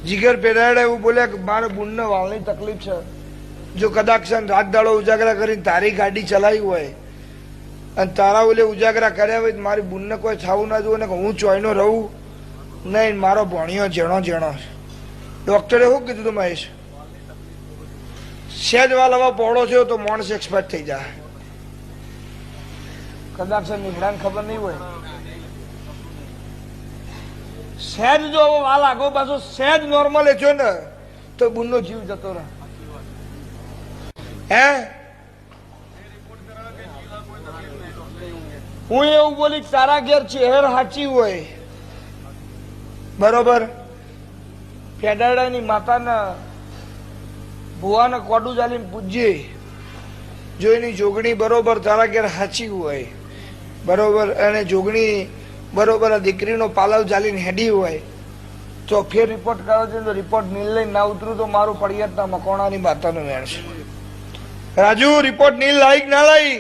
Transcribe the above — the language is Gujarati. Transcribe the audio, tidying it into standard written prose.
જીગર પેરાડે એવું બોલ્યા કે મારે બુનને વાળની તકલીફ છે, જો કદાચ રાત દાડો ઉજાગરા કરીને તારી ગાડી ચલાવી હોય અને તારા ઓલે ઉજાગરા કર્યા હોય મારી બુનને કોઈ થવું ના જોવે ને હું ચોઈનો રહું નહીં, મારો ભણ્યો જેણો જેણો. ડોક્ટરે શું કીધું તું મહેશ? સહેજ વાલ હવે પહોળો થયો તો માણસ એક્સપર્ટ થઈ જાય. કદાચ નીકળાને ખબર નહીં હોય, સહેજ જો હવે વાલ આગો પાછો સહેજ નોર્મલ થયો ને તો બુનનો જીવ જતો રહે. હે હું એવું બોલી તારા ઘેર ચહેર સાચી હોય બરોબર, પેડાડાની માતાના ભુવાને કોડું ચાલીને પૂજ્યે જો એની જોગણી બરોબર તારા ઘેર સાચી હોય બરોબર, અને જોગણી બરોબર દીકરીનો પાલવ ચાલીને હેડી હોય તો ફેર રિપોર્ટ કરો છે. તો રિપોર્ટ નીલ લઈને ના ઉતરું તો મારું પડિયાતના મકોણાની માતાનું વેણ છે. રાજુ રિપોર્ટ નીલ લાઈક ના લાઈ?